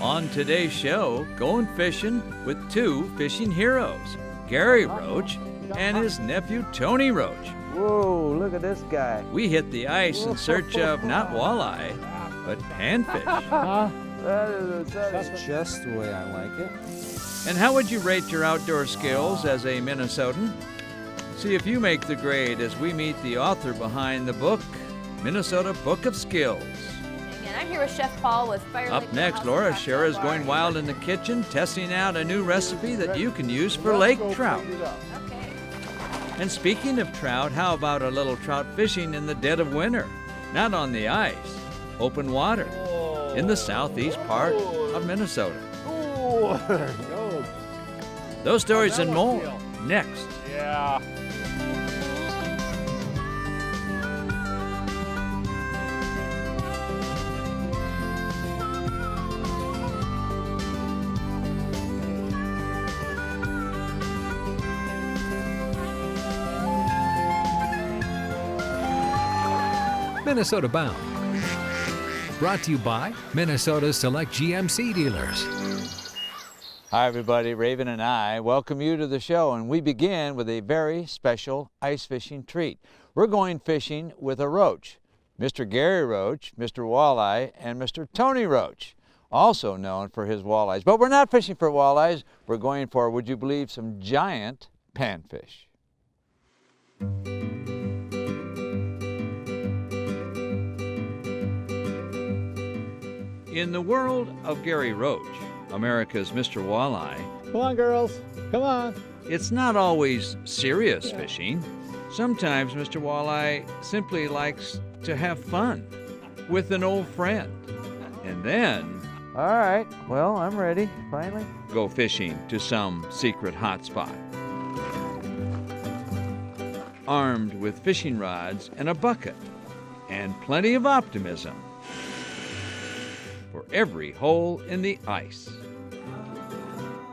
On today's show, going fishing with two fishing heroes, Gary Roach and his nephew Tony Roach. Whoa, look at this guy. We hit the ice in search of not walleye, but panfish. That's just the way I like it. And how would you rate your outdoor skills as a Minnesotan? See if you make the grade as we meet the author behind the book, Minnesota Book of Skills. And I'm here with Chef Paul with Fire Up Lake next, House Laura and Shara is Cocktail going Bar. wild in the kitchen, testing out a new recipe that you can use for lake trout. Okay. And speaking of trout, how about a little trout fishing in the dead of winter? Not on the ice, open water, in the southeast part of Minnesota. Oh, there you go. Those stories and more next. Yeah. Minnesota Bound. Brought to you by Minnesota's select GMC dealers. Hi everybody, Raven and I welcome you to the show, and we begin with a very special ice fishing treat. We're going fishing with a roach, Mr. Gary Roach, Mr. Walleye, and Mr. Tony Roach, also known for his walleyes. But we're not fishing for walleyes, we're going for, would you believe, some giant panfish. In the world of Gary Roach, America's Mr. Walleye, Come on, girls. Come on. it's not always serious fishing. Sometimes Mr. Walleye simply likes to have fun with an old friend and then All right, well, I'm ready, finally. go fishing to some secret hotspot. Armed with fishing rods and a bucket and plenty of optimism for every hole in the ice.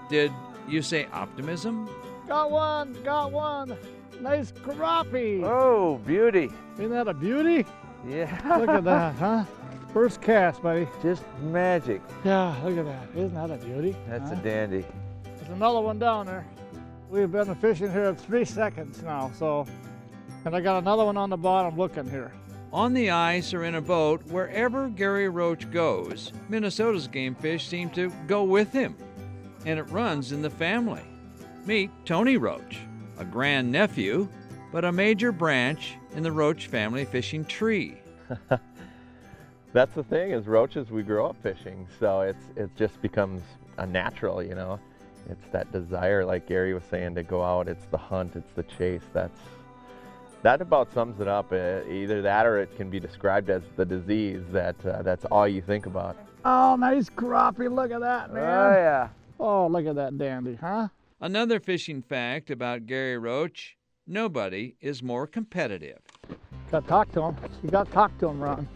Did you say optimism? Got one. Got one. Nice crappie. Oh, beauty. Isn't that a beauty? Yeah. Look at that, huh? First cast, buddy. Just magic. Yeah, look at that. Isn't that a beauty? That's huh? a dandy. There's another one down there. We've been fishing here 3 seconds now, so. And I got another one on the bottom looking here. On the ice or in a boat, wherever Gary Roach goes, Minnesota's game fish seem to go with him. And it runs in the family. Meet Tony Roach, a grandnephew, but a major branch in the Roach family fishing tree. That's the thing, is roaches, we grow up fishing, so it just becomes a natural, you know. It's that desire, like Gary was saying, to go out. It's the hunt, it's the chase. That about sums it up. Either that or it can be described as the disease that's all you think about. Oh, nice crappie. Look at that, man. Oh, yeah. Oh, look at that dandy, huh? Another fishing fact about Gary Roach, nobody is more competitive. Got to talk to him. You got to talk to him, Ron.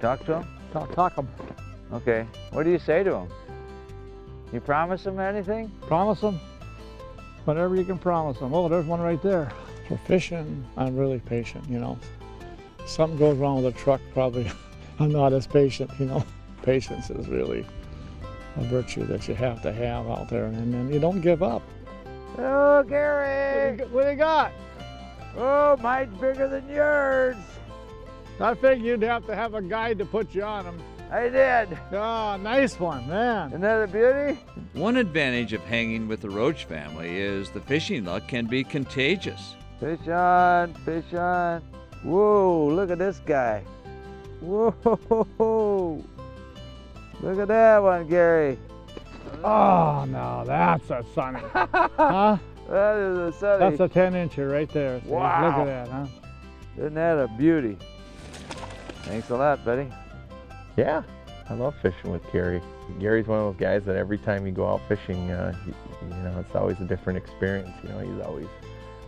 Talk to him? Talk him. Okay. What do you say to him? You promise him anything? Promise him whatever you can promise him. Oh, there's one right there. For fishing, I'm really patient, you know. Something goes wrong with the truck, probably I'm not as patient, you know. Patience is really a virtue that you have to have out there, and then you don't give up. Oh, Gary! What do you got? Oh, mine's bigger than yours. I think you'd have to have a guide to put you on them. I did. Oh, nice one, man. Isn't that a beauty? One advantage of hanging with the Roach family is the fishing luck can be contagious. Fish on, fish on. Whoa, look at this guy. Whoa. Look at that one, Gary. Oh, no, that's a sunny. Huh? That is a sunny. That's a 10-incher right there. See? Wow. Look at that, huh? Isn't that a beauty? Thanks a lot, buddy. Yeah, I love fishing with Gary. Gary's one of those guys that every time you go out fishing, you know, it's always a different experience. You know, he's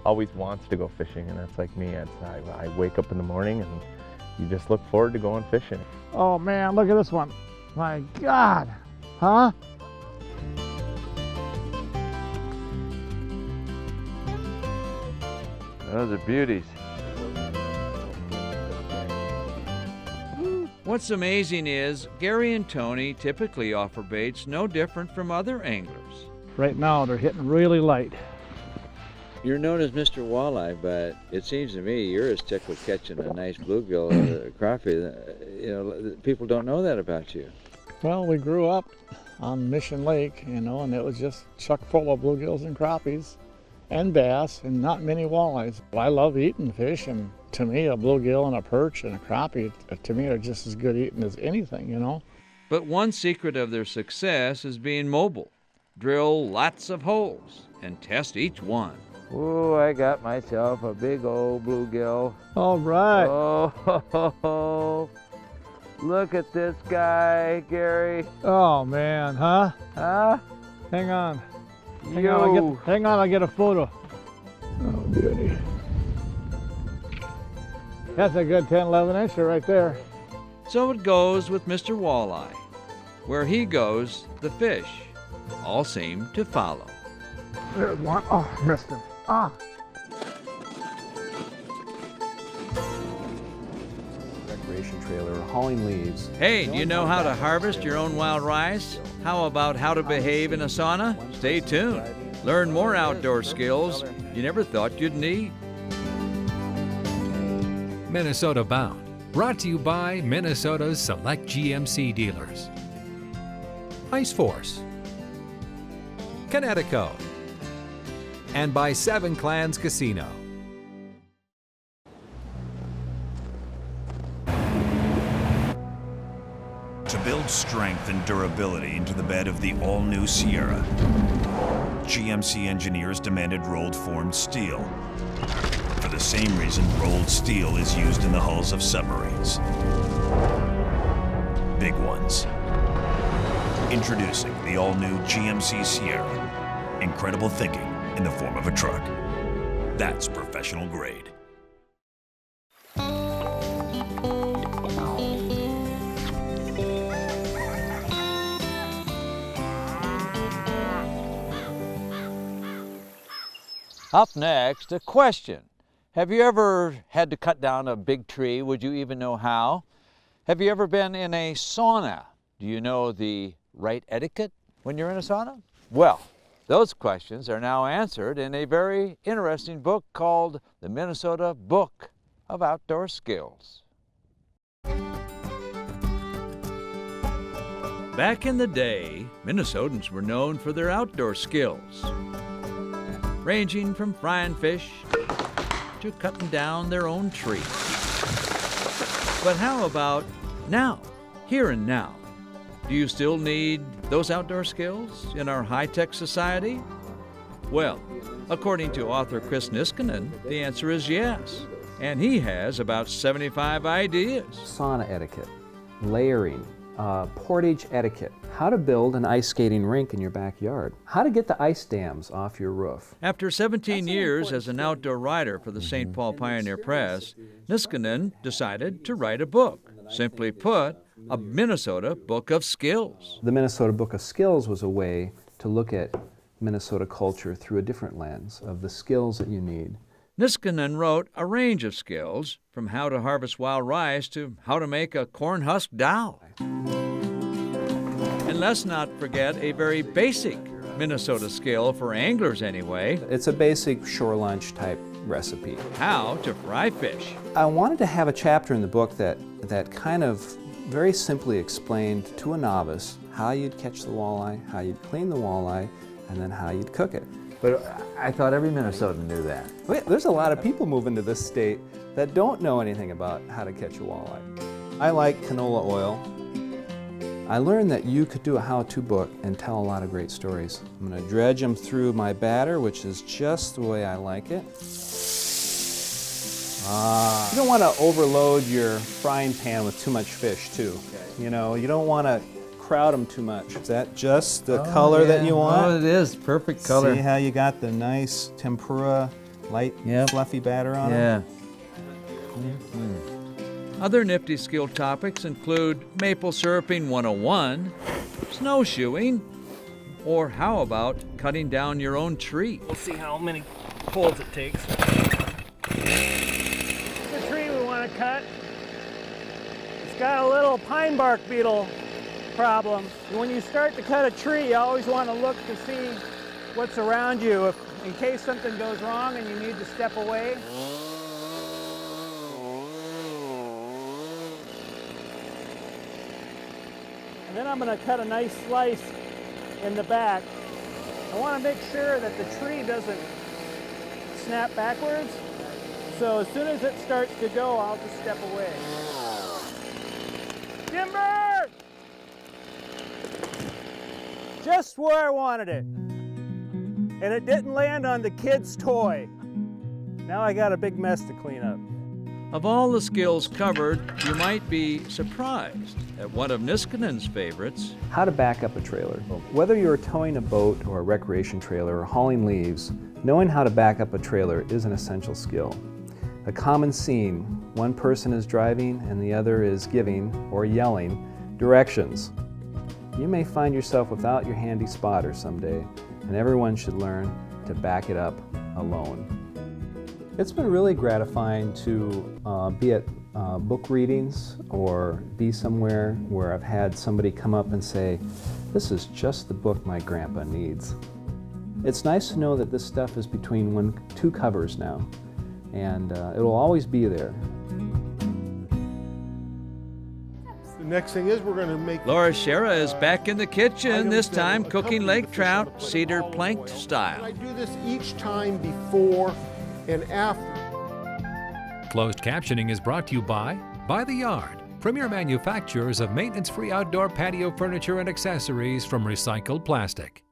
always wants to go fishing, and that's like me. I wake up in the morning and you just look forward to going fishing. Oh, man, look at this one. My God. Huh? Those are beauties. What's amazing is Gary and Tony typically offer baits no different from other anglers. Right now they're hitting really light. You're known as Mr. Walleye, but it seems to me you're as ticked with catching a nice bluegill or crappie. You know, people don't know that about you. Well, we grew up on Mission Lake, you know, and it was just chock full of bluegills and crappies and bass and not many walleyes. I love eating fish, and to me a bluegill and a perch and a crappie, to me, are just as good eating as anything, you know. But one secret of their success is being mobile. Drill lots of holes and test each one. Ooh, I got myself a big old bluegill. All right. Oh, look at this guy, Gary. Oh man, huh? Huh? Hang on. Hang Yo. on, I'll get a photo. Oh, beauty. That's a good 10, 11 incher right there. So it goes with Mr. Walleye. Where he goes, the fish all seem to follow. There's one. Oh, missed him. Ah. Recreation trailer hauling leaves. Hey, do you know how to harvest your own wild rice? How about how to behave in a sauna? Stay tuned. Learn more outdoor skills you never thought you'd need. Minnesota Bound, brought to you by Minnesota's select GMC dealers. Ice Force, Connecticut, and by Seven Clans Casino. To build strength and durability into the bed of the all-new Sierra, GMC engineers demanded rolled formed steel. For the same reason rolled steel is used in the hulls of submarines. Big ones. Introducing the all-new GMC Sierra. Incredible thinking in the form of a truck. That's professional grade. Up next, a question. Have you ever had to cut down a big tree? Would you even know how? Have you ever been in a sauna? Do you know the right etiquette when you're in a sauna? Well, those questions are now answered in a very interesting book called The Minnesota Book of Outdoor Skills. Back in the day, Minnesotans were known for their outdoor skills, ranging from frying fish to cutting down their own trees. But how about now, here and now? Do you still need those outdoor skills in our high-tech society? Well, according to author Chris Niskanen, the answer is yes. And he has about 75 ideas. Sauna etiquette, layering, portage etiquette, how to build an ice skating rink in your backyard, how to get the ice dams off your roof. After 17 years as an outdoor writer for the St. Paul Pioneer Press, Niskanen decided to write a book. Simply put, a Minnesota Book of Skills. The Minnesota Book of Skills was a way to look at Minnesota culture through a different lens of the skills that you need. Niskanen wrote a range of skills, from how to harvest wild rice to how to make a corn husk dowel. And let's not forget a very basic Minnesota skill for anglers anyway. It's a basic shore lunch type recipe. How to fry fish. I wanted to have a chapter in the book that kind of very simply explained to a novice how you'd catch the walleye, how you'd clean the walleye, and then how you'd cook it. But I thought every Minnesotan knew that. Wait, there's a lot of people moving to this state that don't know anything about how to catch a walleye. I like canola oil. I learned that you could do a how-to book and tell a lot of great stories. I'm going to dredge them through my batter, which is just the way I like it. You don't want to overload your frying pan with too much fish, too. Okay. You know, you don't want to crowd them too much. Is that just the color that you want? Oh, it is. Perfect color. See how you got the nice tempura, light, fluffy batter on Yeah. it? Other nifty skill topics include maple syruping 101, snowshoeing, or how about cutting down your own tree? We'll see how many pulls it takes. The tree we want to cut is got a little pine bark beetle problem. When you start to cut a tree, you always want to look to see what's around you in case something goes wrong and you need to step away. And then I'm going to cut a nice slice in the back. I want to make sure that the tree doesn't snap backwards. So as soon as it starts to go, I'll just step away. Timber! Just where I wanted it. And it didn't land on the kid's toy. Now I got a big mess to clean up. Of all the skills covered, you might be surprised at one of Niskanen's favorites. How to back up a trailer. Whether you're towing a boat or a recreation trailer or hauling leaves, knowing how to back up a trailer is an essential skill. A common scene, one person is driving and the other is giving or yelling directions. You may find yourself without your handy spotter someday, and everyone should learn to back it up alone. It's been really gratifying to be at book readings or be somewhere where I've had somebody come up and say, "This is just the book my grandpa needs." It's nice to know that this stuff is between two covers now, and it'll always be there. The next thing is we're going to make... Laura Shera is back in the kitchen, this time cooking lake trout, Cedar-Plank style. I do this each time before and after. Closed captioning is brought to you by The Yard, premier manufacturers of maintenance-free outdoor patio furniture and accessories from recycled plastic.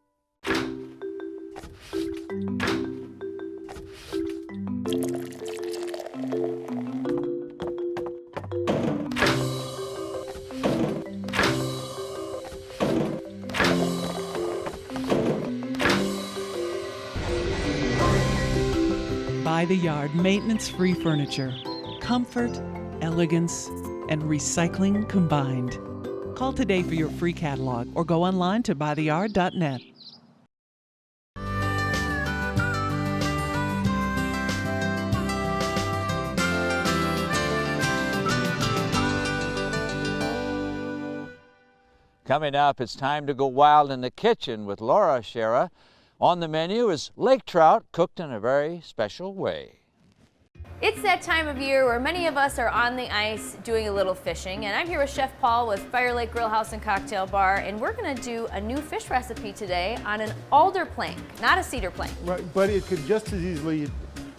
By the Yard maintenance-free furniture. Comfort, elegance, and recycling combined. Call today for your free catalog or go online to buytheyard.net. Coming up, it's time to go wild in the kitchen with Laura Shera. On the menu is lake trout cooked in a very special way. It's that time of year where many of us are on the ice doing a little fishing, and I'm here with Chef Paul with Fire Lake Grill House and Cocktail Bar, and we're going to do a new fish recipe today on an alder plank, not a cedar plank. Right, but it could just as easily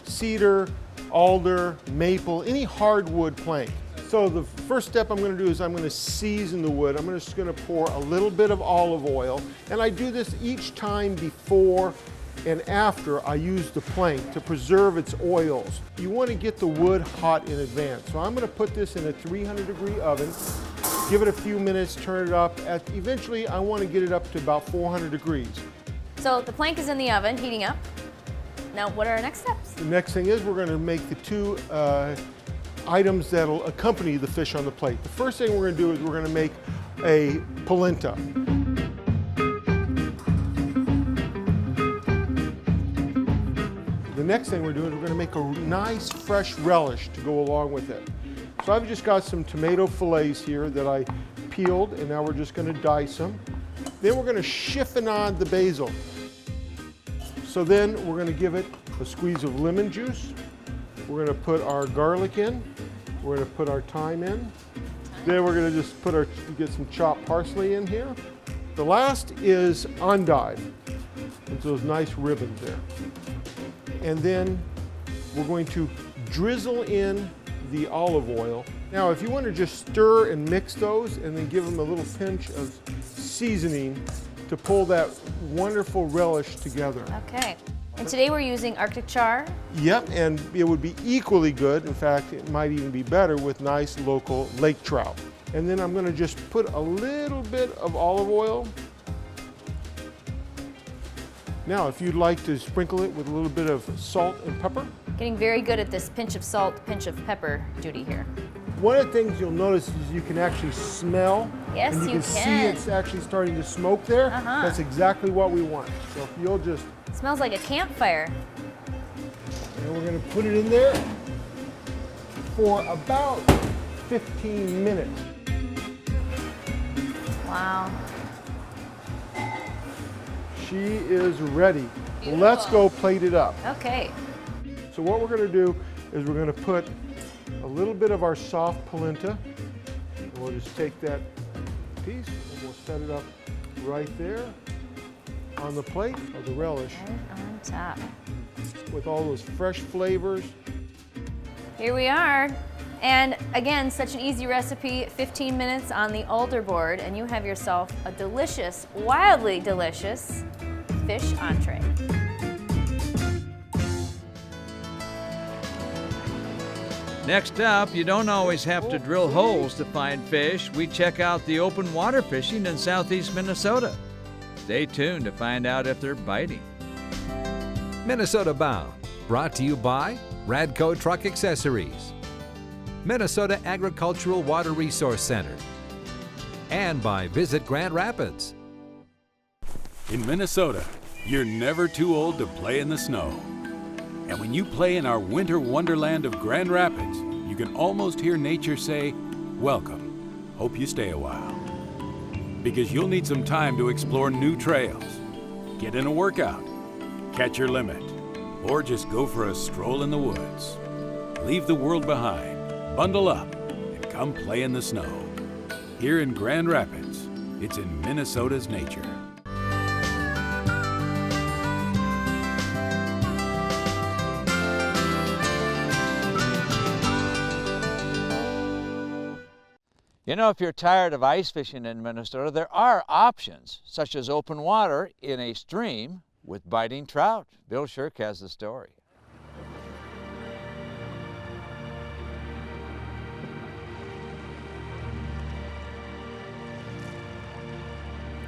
cedar, alder, maple, any hardwood plank. So the first step I'm going to do is I'm going to season the wood. I'm just going to pour a little bit of olive oil, and I do this each time before and after I use the plank to preserve its oils. You want to get the wood hot in advance. So I'm going to put this in a 300-degree oven, give it a few minutes, turn it up. Eventually I want to get it up to about 400 degrees. So the plank is in the oven, heating up. Now what are our next steps? The next thing is we're going to make the two items that'll accompany the fish on the plate. The first thing we're going to do is we're going to make a polenta. The next thing we're doing is we're going to make a nice fresh relish to go along with it. So I've just got some tomato fillets here that I peeled, and now we're just going to dice them. Then we're going to chiffonade the basil. So then we're going to give it a squeeze of lemon juice. We're going to put our garlic in. We're going to put our thyme in. Then we're going to just get some chopped parsley in here. The last is endive. It's those nice ribbons there. And then we're going to drizzle in the olive oil. Now, if you want to just stir and mix those and then give them a little pinch of seasoning to pull that wonderful relish together. Okay. And today we're using Arctic char. Yep, and it would be equally good. In fact, it might even be better with nice local lake trout. And then I'm going to just put a little bit of olive oil. Now, if you'd like to sprinkle it with a little bit of salt and pepper. Getting very good at this pinch of salt, pinch of pepper duty here. One of the things you'll notice is you can actually smell. Yes, and you can see it's actually starting to smoke there. That's exactly what we want. So if you'll just... It smells like a campfire. And we're going to put it in there for about 15 minutes. Wow. She is ready. Let's go plate it up. Okay. So what we're going to do is we're going to put a little bit of our soft polenta, and we'll just take that piece and we'll set it up right there on the plate of the relish Right on top. with all those fresh flavors. Here we are. And again, such an easy recipe, 15 minutes on the alder board, and you have yourself a delicious, wildly delicious fish entree. Next up, you don't always have to drill holes to find fish. We check out the open water fishing in southeast Minnesota. Stay tuned to find out if they're biting. Minnesota Bound, brought to you by Radco Truck Accessories, Minnesota Agricultural Water Resource Center, and by Visit Grand Rapids. In Minnesota, you're never too old to play in the snow. And when you play in our winter wonderland of Grand Rapids, you can almost hear nature say, "Welcome. Hope you stay a while." Because you'll need some time to explore new trails, get in a workout, catch your limit, or just go for a stroll in the woods. Leave the world behind, bundle up, and come play in the snow. Here in Grand Rapids, it's in Minnesota's nature. You know, if you're tired of ice fishing in Minnesota, there are options, such as open water in a stream with biting trout. Bill Shirk has the story.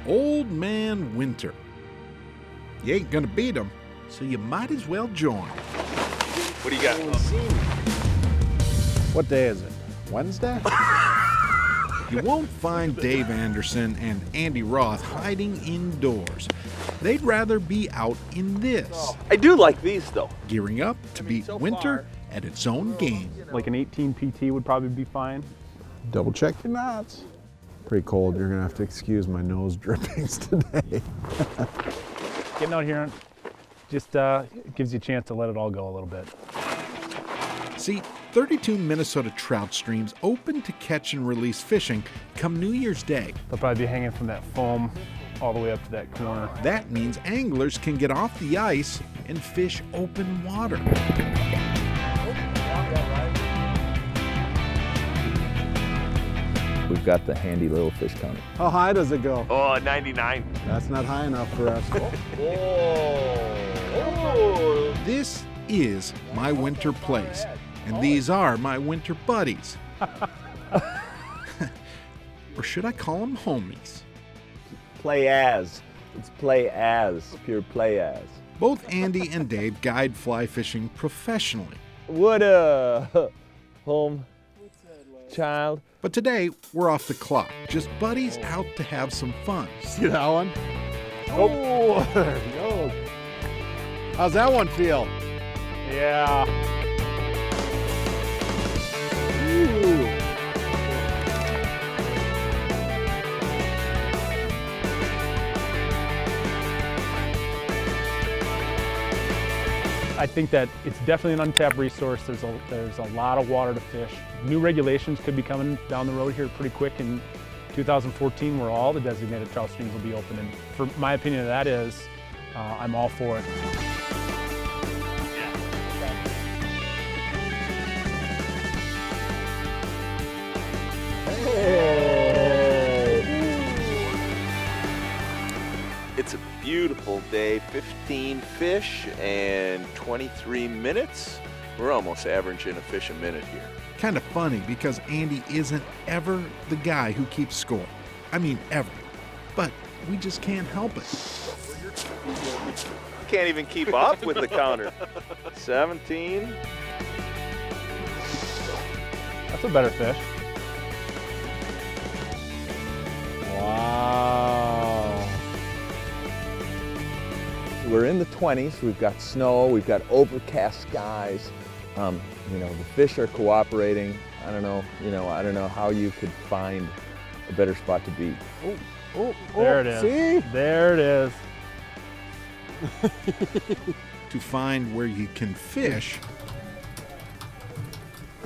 Old Man Winter. You ain't gonna beat him, so you might as well join. What do you got? What day is it? Wednesday? You won't find Dave Anderson and Andy Roth hiding indoors. They'd rather be out in this. I do like these though. Gearing up to beat winter at its own game. Like an 18 PT would probably be fine. Double check your knots. Pretty cold. You're gonna have to excuse my nose drippings today. Getting out here just gives you a chance to let it all go a little bit. See, 32 Minnesota trout streams open to catch and release fishing come New Year's Day. They'll probably be hanging from that foam all the way up to that corner. That means anglers can get off the ice and fish open water. We've got the handy little fish counter. How high does it go? Oh, 99. That's not high enough for us. This is my winter place, and these are my winter buddies. Or should I call them homies? Play as. It's play as. Pure play as. Both Andy and Dave guide fly fishing professionally. What a home child. But today, we're off the clock. Just buddies out to have some fun. See that one? Oh, there it goes. How's that one feel? Yeah. Ooh. I think that it's definitely an untapped resource. There's a lot of water to fish. New regulations could be coming down the road here pretty quick in 2014 where all the designated trout streams will be open. And for my opinion of that is, I'm all for it. It's a beautiful day, 15 fish and 23 minutes. We're almost averaging a fish a minute here. Kind of funny because Andy isn't ever the guy who keeps score. I mean, ever. But we just can't help it. Can't even keep up with the counter. 17. That's a better fish. Wow. We're in the 20s. We've got snow. We've got overcast skies. You know, the fish are cooperating. I don't know how you could find a better spot to be. There it is. See? There it is. To find where you can fish,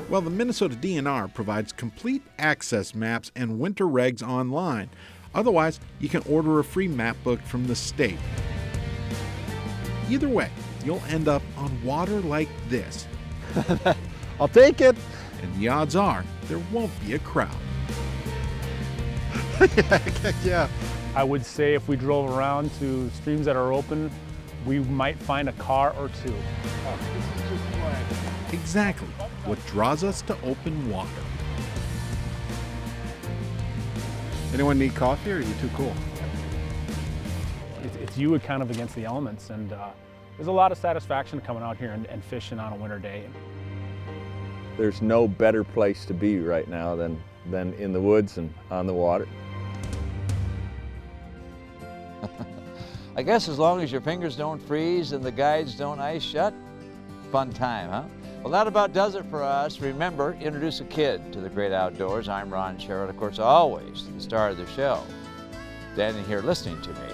well, the Minnesota DNR provides complete access maps and winter regs online. Otherwise, you can order a free map book from the state. Either way, you'll end up on water like this. I'll take it. And the odds are there won't be a crowd. Yeah. I would say if we drove around to streams that are open, we might find a car or two. Exactly what draws us to open water. Anyone need coffee, or are you too cool? It's you kind of against the elements, and there's a lot of satisfaction coming out here and fishing on a winter day. There's no better place to be right now than in the woods and on the water. I guess as long as your fingers don't freeze and the guides don't ice shut, fun time, huh? Well, that about does it for us. Remember, introduce a kid to the great outdoors. I'm Ron Sherritt, of course, always the star of the show. Standing here listening to me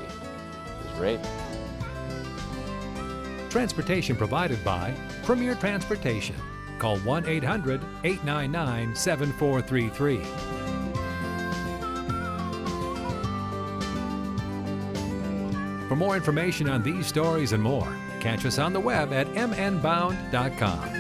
is Raven. Transportation provided by Premier Transportation. Call 1-800-899-7433. For more information on these stories and more, catch us on the web at mnbound.com.